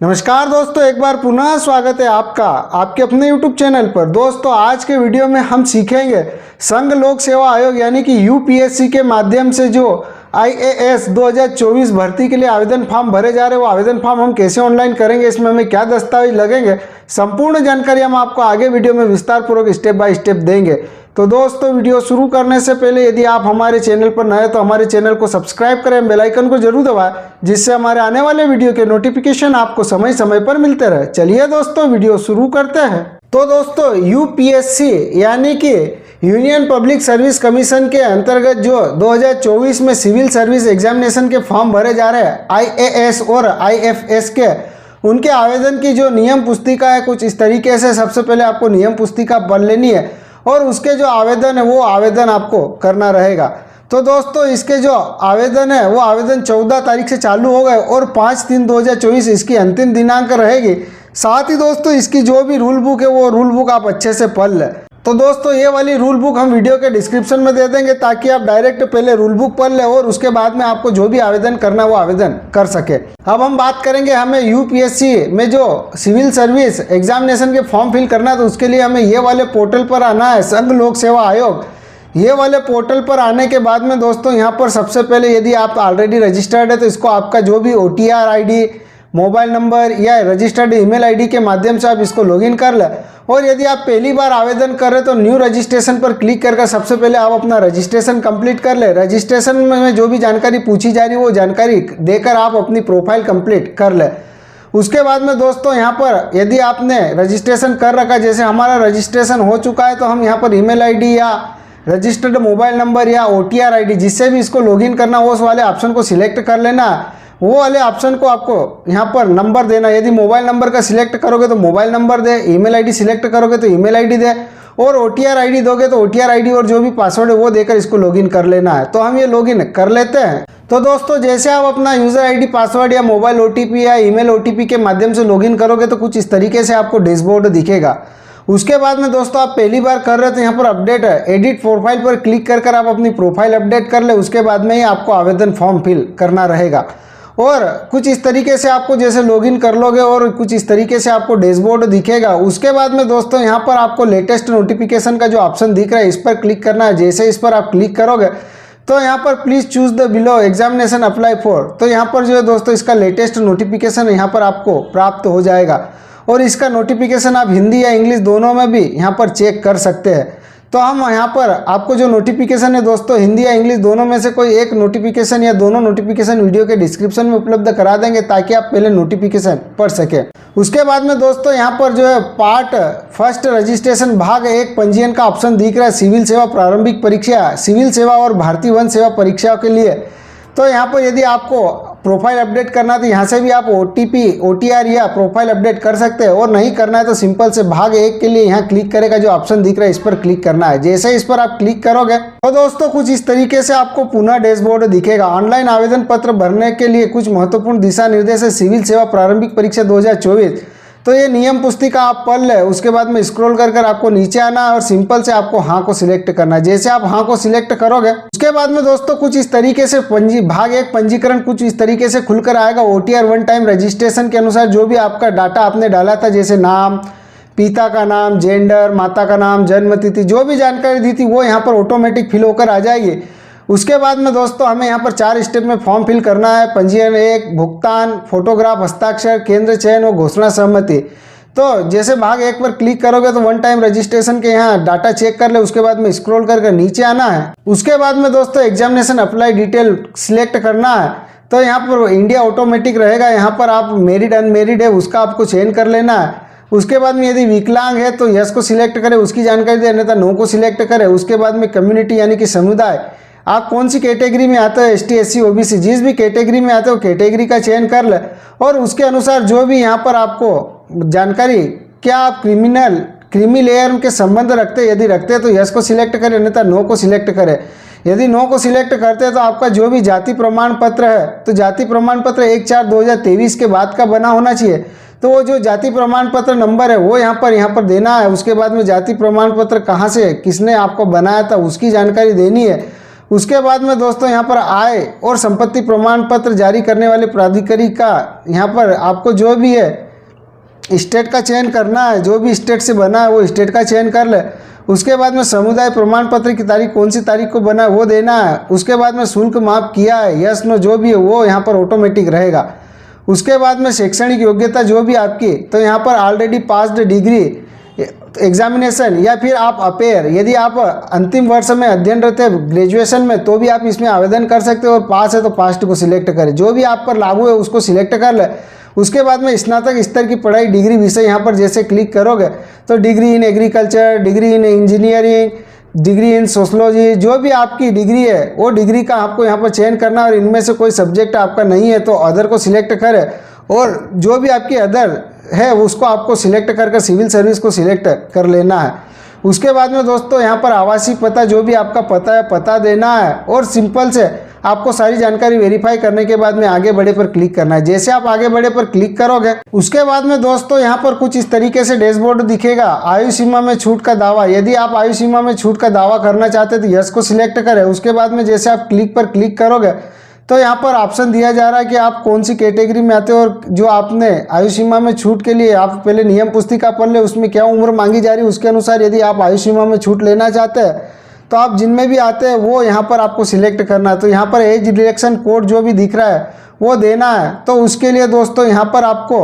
नमस्कार दोस्तों, एक बार पुनः स्वागत है आपका आपके अपने YouTube चैनल पर। दोस्तों, आज के वीडियो में हम सीखेंगे संघ लोक सेवा आयोग यानी कि यूपीएससी के माध्यम से जो IAS 2024 भर्ती के लिए आवेदन फॉर्म भरे जा रहे हैं, वो आवेदन फॉर्म हम कैसे ऑनलाइन करेंगे, इसमें हमें क्या दस्तावेज लगेंगे, संपूर्ण जानकारी हम आपको आगे वीडियो में विस्तार पूर्वक स्टेप बाय स्टेप देंगे। तो दोस्तों, वीडियो शुरू करने से पहले यदि आप हमारे चैनल पर नए तो हमारे चैनल को सब्सक्राइब करें, बेल आइकन को जरूर दबाएं, जिससे हमारे आने वाले वीडियो के नोटिफिकेशन आपको समय समय पर मिलते रहे। चलिए दोस्तों, वीडियो शुरू करते हैं। तो दोस्तों, यूपीएससी यानी कि यूनियन पब्लिक सर्विस कमीशन के अंतर्गत जो 2024 में सिविल सर्विस एग्जामिनेशन के फॉर्म भरे जा रहे हैं IAS और IFS के, उनके आवेदन की जो नियम पुस्तिका है कुछ इस तरीके से। सबसे पहले आपको नियम पुस्तिका पढ़ लेनी है और उसके जो आवेदन है वो आवेदन आपको करना रहेगा। तो दोस्तों, इसके जो आवेदन है वो आवेदन 14 तारीख से चालू हो गए और 5/3/2024 इसकी अंतिम दिनांक रहेगी। साथ ही दोस्तों, इसकी जो भी रूल बुक है वो रूल बुक आप अच्छे से पढ़ लें। तो दोस्तों, ये वाली रूल बुक हम वीडियो के डिस्क्रिप्शन में दे देंगे ताकि आप डायरेक्ट पहले रूल बुक पढ़ लें और उसके बाद में आपको जो भी आवेदन करना है वो आवेदन कर सके। अब हम बात करेंगे हमें यूपीएससी में जो सिविल सर्विस एग्जामिनेशन के फॉर्म फिल करना है, तो उसके लिए हमें ये वाले पोर्टल पर आना है, संघ लोक सेवा आयोग। ये वाले पोर्टल पर आने के बाद में दोस्तों, यहाँ पर सबसे पहले यदि आप ऑलरेडी रजिस्टर्ड है तो इसको आपका जो भी OTR ID, मोबाइल नंबर या रजिस्टर्ड ईमेल आईडी के माध्यम से आप इसको लॉगिन कर लें। और यदि आप पहली बार आवेदन कर रहे हैं तो न्यू रजिस्ट्रेशन पर क्लिक करके सबसे पहले आप अपना रजिस्ट्रेशन कंप्लीट कर ले। रजिस्ट्रेशन में जो भी जानकारी पूछी जा रही है वो जानकारी देकर आप अपनी प्रोफाइल कंप्लीट कर ले। उसके बाद में दोस्तों, यहाँ पर यदि आपने रजिस्ट्रेशन कर रखा, जैसे हमारा रजिस्ट्रेशन हो चुका है, तो हम यहाँ पर ईमेल आईडी या रजिस्टर्ड मोबाइल नंबर या OTR ID जिससे भी इसको लॉगिन करना हो उस वाले ऑप्शन को सिलेक्ट कर लेना। वो वाले ऑप्शन को आपको यहाँ पर नंबर देना। यदि मोबाइल नंबर का सिलेक्ट करोगे तो मोबाइल नंबर दे, ईमेल आईडी सिलेक्ट करोगे तो ईमेल आईडी दे, और OTR ID दोगे तो OTR ID और जो भी पासवर्ड है वो देकर इसको लॉगिन कर लेना है। तो हम ये लॉगिन कर लेते हैं। तो दोस्तों, जैसे आप अपना यूज़र ID, पासवर्ड या मोबाइल OTP या ईमेल OTP के माध्यम से लॉगिन करोगे तो कुछ इस तरीके से आपको डैशबोर्ड दिखेगा। उसके बाद में दोस्तों, आप पहली बार कर रहे हो तो यहाँ पर अपडेट है, एडिट प्रोफाइल पर क्लिक कर आप अपनी प्रोफाइल अपडेट कर ले। उसके बाद में ही आपको आवेदन फॉर्म फिल करना रहेगा। और कुछ इस तरीके से आपको जैसे लॉगिन कर लोगे और कुछ इस तरीके से आपको डैशबोर्ड दिखेगा। उसके बाद में दोस्तों, यहाँ पर आपको लेटेस्ट नोटिफिकेशन का जो ऑप्शन दिख रहा है इस पर क्लिक करना है। जैसे इस पर आप क्लिक करोगे तो यहाँ पर please choose the below examination apply for, तो यहाँ पर जो है दोस्तों इसका लेटेस्ट नोटिफिकेशन यहाँ पर आपको प्राप्त हो जाएगा। और इसका नोटिफिकेशन आप हिंदी या इंग्लिश दोनों में भी यहाँ पर चेक कर सकते हैं। तो हम यहाँ पर आपको जो नोटिफिकेशन है दोस्तों, हिंदी या इंग्लिश दोनों में से कोई एक नोटिफिकेशन या दोनों नोटिफिकेशन वीडियो के डिस्क्रिप्शन में उपलब्ध करा देंगे ताकि आप पहले नोटिफिकेशन पढ़ सके। उसके बाद में दोस्तों, यहाँ पर जो है पार्ट फर्स्ट रजिस्ट्रेशन भाग 1 पंजीयन का ऑप्शन दिख रहा है, सिविल सेवा प्रारंभिक परीक्षा, सिविल सेवा और भारतीय वन सेवा परीक्षाओं के लिए। तो यहाँ पर यदि आपको प्रोफाइल अपडेट करना है तो यहाँ से भी आप OTP, OTR या प्रोफाइल अपडेट कर सकते हैं। और नहीं करना है तो सिंपल से भाग 1 के लिए यहाँ क्लिक करेगा, जो ऑप्शन दिख रहा है इस पर क्लिक करना है। जैसे इस पर आप क्लिक करोगे तो दोस्तों कुछ इस तरीके से आपको पुनः डैशबोर्ड दिखेगा। ऑनलाइन आवेदन पत्र भरने के लिए कुछ महत्वपूर्ण दिशा निर्देश है सिविल सेवा प्रारंभिक परीक्षा 2024। तो ये नियम पुस्तिका आप पढ़ ले। उसके बाद में स्क्रॉल कर आपको नीचे आना है और सिंपल से आपको हाँ को सिलेक्ट करना है। जैसे आप हाँ को सिलेक्ट करोगे उसके बाद में दोस्तों कुछ इस तरीके से भाग 1 पंजीकरण कुछ इस तरीके से खुलकर आएगा। OTR 1 टाइम रजिस्ट्रेशन के अनुसार जो भी आपका डाटा आपने डाला था, जैसे नाम, पिता का नाम, जेंडर, माता का नाम, जन्म तिथि, जो भी जानकारी दी थी वो यहाँ पर ऑटोमेटिक फिल होकर आ जाएगी। उसके बाद में दोस्तों हमें यहाँ पर 4 स्टेप में फॉर्म फिल करना है। पंजीयन 1, भुगतान, फोटोग्राफ, हस्ताक्षर, केंद्र चयन और घोषणा सहमति। तो जैसे भाग 1 पर क्लिक करोगे तो 1 टाइम रजिस्ट्रेशन के यहाँ डाटा चेक कर ले। उसके बाद में स्क्रॉल कर नीचे आना है। उसके बाद में दोस्तों एग्जामिनेशन अप्लाई डिटेल सिलेक्ट करना है। तो यहाँ पर इंडिया ऑटोमेटिक रहेगा, यहाँ पर आप मैरिड अनमेरिड है उसका आपको चयन कर लेना है। उसके बाद में यदि विकलांग है तो यस को सिलेक्ट करें, उसकी जानकारी दे, अन्यथा नो को सिलेक्ट करें। उसके बाद में कम्युनिटी यानी कि समुदाय, आप कौन सी कैटेगरी में आते हो, ST SC OBC, जिस भी कैटेगरी में आते हो कैटेगरी का चयन कर ले। और उसके अनुसार जो भी यहाँ पर आपको जानकारी, क्या आप क्रीमी लेयर के संबंध रखते, यदि रखते तो यस को सिलेक्ट करें, अन्यथा नो को सिलेक्ट करें। यदि नो को सिलेक्ट करते हैं तो आपका जो भी जाति प्रमाण पत्र है तो जाति प्रमाण पत्र 1/4/2023 के बाद का बना होना चाहिए। तो वो जो जाति प्रमाण पत्र नंबर है वो यहाँ पर देना है। उसके बाद में जाति प्रमाण पत्र कहाँ से किसने आपको बनाया था उसकी जानकारी देनी है। उसके बाद में दोस्तों यहाँ पर आय और संपत्ति प्रमाण पत्र जारी करने वाले प्राधिकारी का यहाँ पर आपको जो भी है स्टेट का चयन करना है, जो भी स्टेट से बना है वो स्टेट का चयन कर ले। उसके बाद में समुदाय प्रमाण पत्र की तारीख कौन सी तारीख को बना है वो देना है। उसके बाद में शुल्क माफ किया है, यस नो जो भी है वो यहाँ पर ऑटोमेटिक रहेगा। उसके बाद में शैक्षणिक योग्यता जो भी आपकी, तो यहाँ पर ऑलरेडी पास्ड डिग्री एग्जामिनेशन या फिर आप अपेयर, यदि आप अंतिम वर्ष में अध्ययनरत है ग्रेजुएशन में तो भी आप इसमें आवेदन कर सकते हो, और पास है तो पास्ट को सिलेक्ट करें, जो भी आप पर लागू है उसको सिलेक्ट कर ले। उसके बाद में स्नातक स्तर की पढ़ाई डिग्री विषय यहाँ पर जैसे क्लिक करोगे तो degree in agriculture, degree in engineering, degree in sociology, जो भी आपकी डिग्री है वो डिग्री का आपको यहाँ पर चयन करना, और इनमें से कोई सब्जेक्ट आपका नहीं है तो अदर को सिलेक्ट करें, और जो भी आपकी अदर है उसको आपको सिलेक्ट कर सिविल सर्विस को सिलेक्ट कर लेना है। उसके बाद में दोस्तों यहाँ पर आवासीय पता, जो भी आपका पता है पता देना है, और सिंपल से आपको सारी जानकारी वेरीफाई करने के बाद में आगे बढ़े पर क्लिक करना है। जैसे आप आगे बढ़े पर क्लिक करोगे उसके बाद में दोस्तों यहाँ पर कुछ इस तरीके से डैशबोर्ड दिखेगा। आयु सीमा में छूट का दावा, यदि आप आयु सीमा में छूट का दावा करना चाहते तो यस को सिलेक्ट करें। उसके बाद में जैसे आप क्लिक पर क्लिक करोगे तो यहाँ पर ऑप्शन दिया जा रहा है कि आप कौन सी कैटेगरी में आते हो, और जो आपने आयु सीमा में छूट के लिए आप पहले नियम पुस्तिका पढ़ ले, उसमें क्या उम्र मांगी जा रही है उसके अनुसार यदि आप आयु सीमा में छूट लेना चाहते हैं तो आप जिनमें भी आते हैं वो यहाँ पर आपको सिलेक्ट करना है। तो यहाँ पर एज रिलेक्शन कोड जो भी दिख रहा है वो देना है। तो उसके लिए दोस्तों यहाँ पर आपको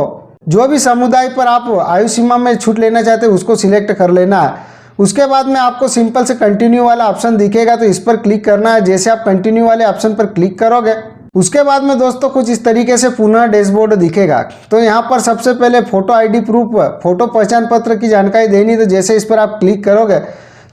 जो भी समुदाय पर आप आयु सीमा में छूट लेना चाहते हैं उसको सिलेक्ट कर लेना है। उसके बाद में आपको सिंपल से कंटिन्यू वाला ऑप्शन दिखेगा तो इस पर क्लिक करना है। जैसे आप कंटिन्यू वाले ऑप्शन पर क्लिक करोगे उसके बाद में दोस्तों कुछ इस तरीके से पुनः डैशबोर्ड दिखेगा। तो यहाँ पर सबसे पहले फोटो आईडी प्रूफ, फोटो पहचान पत्र की जानकारी देनी, तो जैसे इस पर आप क्लिक करोगे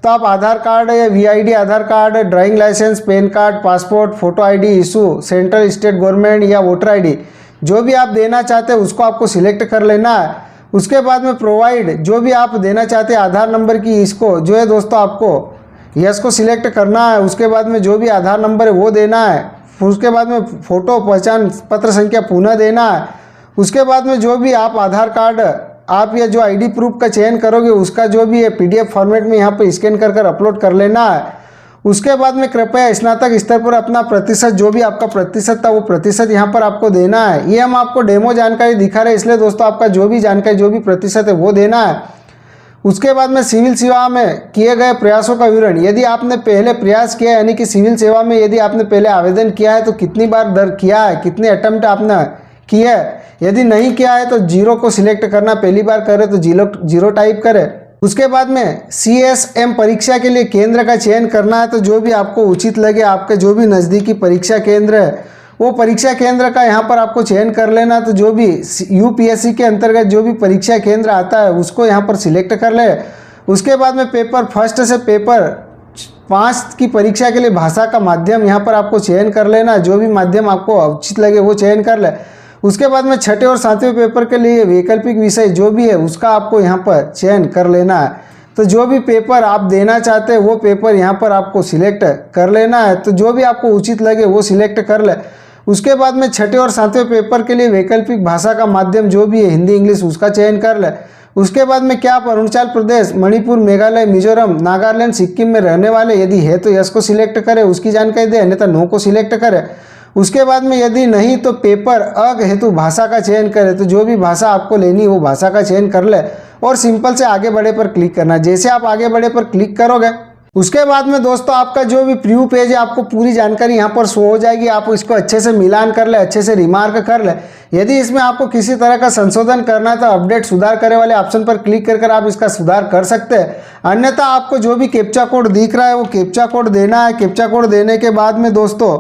तो आप आधार कार्ड या VID Aadhaar card, driving licence, PAN card, passport, photo ID issue central state government या वोटर आईडी जो भी आप देना चाहते हैं उसको आपको सिलेक्ट कर लेना है। उसके बाद में प्रोवाइड जो भी आप देना चाहते हैं आधार नंबर की, इसको जो है दोस्तों आपको यस को सिलेक्ट करना है। उसके बाद में जो भी आधार नंबर है वो देना है। उसके बाद में फ़ोटो पहचान पत्र संख्या पुनः देना है। उसके बाद में जो भी आप आधार कार्ड आप या जो आईडी प्रूफ का चयन करोगे उसका जो भी है पीडीएफ फॉर्मेट में यहाँ पर स्कैन कर अपलोड कर लेना है। उसके बाद में कृपया स्नातक स्तर पर अपना प्रतिशत, जो भी आपका प्रतिशत था वो प्रतिशत यहाँ पर आपको देना है। ये हम आपको डेमो जानकारी दिखा रहे हैं, इसलिए दोस्तों आपका जो भी जानकारी जो भी प्रतिशत है वो देना है। उसके बाद में सिविल सेवा में किए गए प्रयासों का विवरण, यदि आपने पहले प्रयास किया यानी कि सिविल सेवा में यदि आपने पहले आवेदन किया है तो कितनी बार दर्ज किया है, कितने अटेम्प्ट आपने किया है। यदि नहीं किया है तो जीरो को सिलेक्ट करना, पहली बार करे तो जीरो टाइप करे। उसके बाद में CSM परीक्षा के लिए केंद्र का चयन करना है, तो जो भी आपको उचित लगे आपके जो भी नज़दीकी परीक्षा केंद्र है वो परीक्षा केंद्र का यहाँ पर आपको चयन कर लेना। तो जो भी UPSC के अंतर्गत जो भी परीक्षा केंद्र आता है उसको यहाँ पर सिलेक्ट कर ले। उसके बाद में पेपर फर्स्ट से पेपर 5 की परीक्षा के लिए भाषा का माध्यम यहाँ पर आपको चयन कर लेना, जो भी माध्यम आपको उचित लगे वो चयन कर ले। उसके बाद में छठे और सातवें पेपर के लिए वैकल्पिक विषय जो भी है उसका आपको यहाँ पर चयन कर लेना है। तो जो भी पेपर आप देना चाहते हैं वो पेपर यहाँ पर आपको सिलेक्ट कर लेना है। तो जो भी आपको उचित लगे वो सिलेक्ट कर ले। उसके बाद में छठे और सातवें पेपर के लिए वैकल्पिक भाषा का माध्यम जो भी है हिंदी इंग्लिश उसका चयन कर ले। उसके बाद में क्या आप अरुणाचल प्रदेश, मणिपुर, मेघालय, मिजोरम, नागालैंड, सिक्किम में रहने वाले यदि है तो यस को सिलेक्ट करें, उसकी जानकारी दे, अन्यथा नो को सिलेक्ट करें। उसके बाद में यदि नहीं तो पेपर अग हेतु भाषा का चयन करें, तो जो भी भाषा आपको लेनी वो भाषा का चयन कर ले और सिंपल से आगे बढ़े पर क्लिक करना। जैसे आप आगे बढ़े पर क्लिक करोगे उसके बाद में दोस्तों आपका जो भी प्रीव्यू पेज है आपको पूरी जानकारी यहाँ पर शो हो जाएगी। आप इसको अच्छे से मिलान कर ले, अच्छे से रिमार्क कर ले। यदि इसमें आपको किसी तरह का संशोधन करना है तो अपडेट सुधार करे वाले ऑप्शन पर क्लिक कर आप इसका सुधार कर सकते हैं। अन्यथा आपको जो भी कैप्चा कोड दिख रहा है वो कैप्चा कोड देना है। कैप्चा कोड देने के बाद में दोस्तों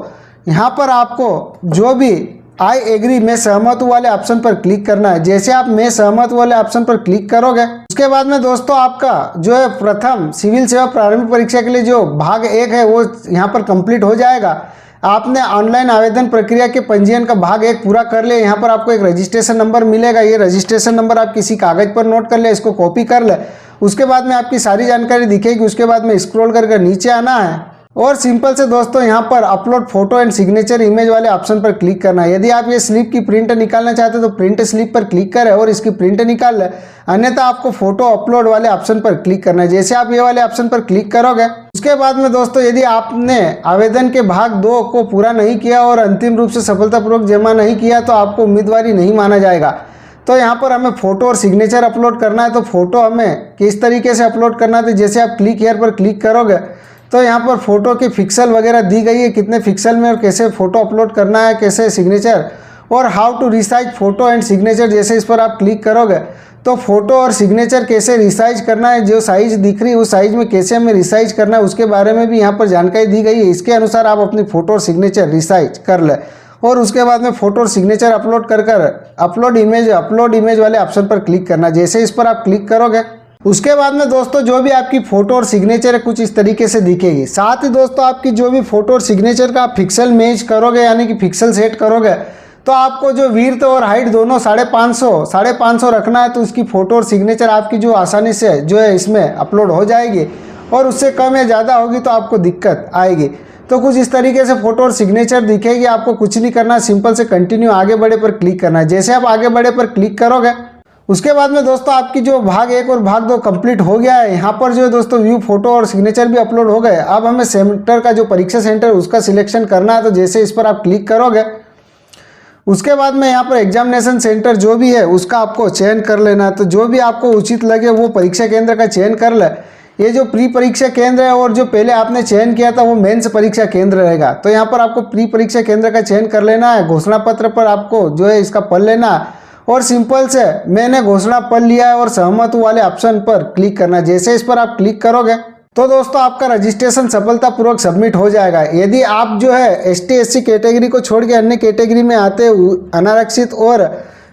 यहाँ पर आपको जो भी आई एग्री मैं सहमत हूँ वाले ऑप्शन पर क्लिक करना है। जैसे आप मैं सहमत वाले ऑप्शन पर क्लिक करोगे उसके बाद में दोस्तों आपका जो है प्रथम सिविल सेवा प्रारंभिक परीक्षा के लिए जो भाग 1 है वो यहाँ पर कंप्लीट हो जाएगा। आपने ऑनलाइन आवेदन प्रक्रिया के पंजीयन का भाग 1 पूरा कर लिया। यहाँ पर आपको एक रजिस्ट्रेशन नंबर मिलेगा। ये रजिस्ट्रेशन नंबर आप किसी कागज पर नोट कर ले, इसको कॉपी कर ले। उसके बाद में आपकी सारी जानकारी दिखेगी। उसके बाद में स्क्रॉल करके नीचे आना है और सिंपल से दोस्तों यहाँ पर upload photo and signature image वाले ऑप्शन पर क्लिक करना है। यदि आप ये स्लिप की प्रिंट निकालना चाहते हैं तो प्रिंट स्लिप पर क्लिक करें और इसकी प्रिंट निकाल लें। अन्यथा आपको फोटो अपलोड वाले ऑप्शन पर क्लिक करना है। जैसे आप ये वाले ऑप्शन पर क्लिक करोगे उसके बाद में दोस्तों यदि आपने आवेदन के भाग 2 को पूरा नहीं किया और अंतिम रूप से सफलतापूर्वक जमा नहीं किया तो आपको उम्मीदवारी नहीं माना जाएगा। तो यहाँ पर हमें फ़ोटो और सिग्नेचर अपलोड करना है। तो फ़ोटो हमें किस तरीके से अपलोड करना है, तो जैसे आप क्लिक हियर पर क्लिक करोगे तो यहाँ पर फ़ोटो की पिक्सल वगैरह दी गई है, कितने पिक्सल में और कैसे फ़ोटो अपलोड करना है, कैसे सिग्नेचर और how to resize photo and signature. जैसे इस पर आप क्लिक करोगे तो फ़ोटो और सिग्नेचर कैसे रिसाइज करना है, जो साइज़ दिख रही है उस साइज़ में कैसे हमें रिसाइज करना है उसके बारे में भी यहाँ पर जानकारी दी गई है। इसके अनुसार आप अपनी फ़ोटो और सिग्नेचर रिसाइज कर लें और उसके बाद में फ़ोटो और सिग्नेचर अपलोड कर अपलोड इमेज वाले ऑप्शन पर क्लिक करना। जैसे इस पर आप क्लिक करोगे उसके बाद में दोस्तों जो भी आपकी फ़ोटो और सिग्नेचर है कुछ इस तरीके से दिखेगी। साथ ही दोस्तों आपकी जो भी फ़ोटो और सिग्नेचर का आप पिक्सल मैच करोगे यानी कि पिक्सल सेट करोगे तो आपको जो विड्थ और हाइट दोनों 550 रखना है। तो उसकी फ़ोटो और सिग्नेचर आपकी जो आसानी से जो है इसमें अपलोड हो जाएगी और उससे कम या ज़्यादा होगी तो आपको दिक्कत आएगी। तो कुछ इस तरीके से फ़ोटो और सिग्नेचर दिखेगी। आपको कुछ नहीं करना, सिंपल से कंटिन्यू आगे बढ़े पर क्लिक करना है। जैसे आप आगे बढ़े पर क्लिक करोगे उसके बाद में दोस्तों आपकी जो भाग 1 और भाग 2 कंप्लीट हो गया है। यहाँ पर जो है दोस्तों व्यू फ़ोटो और सिग्नेचर भी अपलोड हो गए। अब हमें सेंटर का जो परीक्षा सेंटर उसका सिलेक्शन करना है। तो जैसे इस पर आप क्लिक करोगे उसके बाद में यहाँ पर एग्जामिनेशन सेंटर जो भी है उसका आपको चयन कर लेना है। तो जो भी आपको उचित लगे वो परीक्षा केंद्र का चयन कर ले। ये जो प्री परीक्षा केंद्र है और जो पहले आपने चयन किया था वो मेंस परीक्षा केंद्र रहेगा। तो यहाँ पर आपको प्री परीक्षा केंद्र का चयन कर लेना है। घोषणा पत्र पर आपको जो है इसका पढ़ लेना है और सिंपल से मैंने घोषणा पढ़ लिया है और सहमत वाले ऑप्शन पर क्लिक करना। जैसे इस पर आप क्लिक करोगे तो दोस्तों आपका रजिस्ट्रेशन सफलतापूर्वक सबमिट हो जाएगा। यदि आप जो है ST SC कैटेगरी को छोड़ के अन्य कैटेगरी में आते अनारक्षित और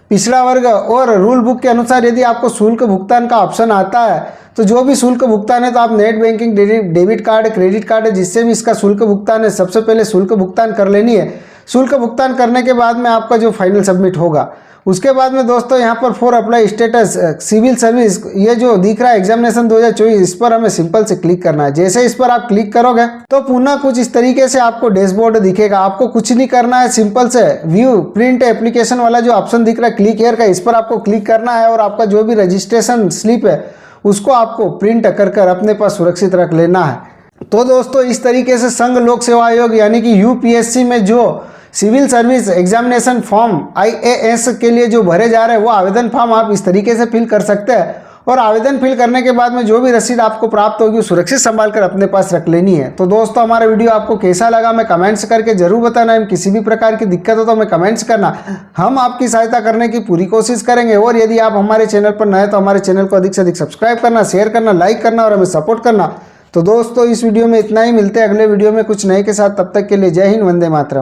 पिछड़ा वर्ग और रूल बुक के अनुसार यदि आपको शुल्क भुगतान का ऑप्शन आता है तो जो भी शुल्क भुगतान है तो आप net banking, debit card, credit card है जिससे भी इसका शुल्क भुगतान है सबसे पहले शुल्क भुगतान कर लेनी है। शुल्क भुगतान करने के बाद में आपका जो फाइनल सबमिट होगा उसके बाद में दोस्तों यहाँ पर for apply status civil service ये जो दिख रहा है एग्जामिनेशन 2024 इस पर हमें सिंपल से क्लिक करना है। जैसे इस पर आप क्लिक करोगे तो पुनः कुछ इस तरीके से आपको डैशबोर्ड दिखेगा। आपको कुछ नहीं करना है, सिंपल से व्यू प्रिंट एप्लीकेशन वाला जो ऑप्शन दिख रहा है क्लिक हियर का इस पर आपको क्लिक करना है और आपका जो भी रजिस्ट्रेशन स्लिप है उसको आपको प्रिंट कर अपने पास सुरक्षित रख लेना है। तो दोस्तों इस तरीके से संघ लोक सेवा आयोग यानी कि UPSC में जो civil service examination form IAS के लिए जो भरे जा रहे हैं वो आवेदन फॉर्म आप इस तरीके से फिल कर सकते हैं और आवेदन फिल करने के बाद में जो भी रसीद आपको प्राप्त होगी वो सुरक्षित संभाल कर अपने पास रख लेनी है। तो दोस्तों हमारा वीडियो आपको कैसा लगा हमें कमेंट्स करके जरूर बताना। किसी भी प्रकार की दिक्कत हो तो हमें कमेंट्स करना, हम आपकी सहायता करने की पूरी कोशिश करेंगे। और यदि आप हमारे चैनल पर नए तो हमारे चैनल को अधिक से अधिक सब्सक्राइब करना, शेयर करना, लाइक करना और हमें सपोर्ट करना। तो दोस्तों इस वीडियो में इतना ही, मिलते हैं अगले वीडियो में कुछ नए के साथ। तब तक के लिए जय हिंद, वंदे मातरम।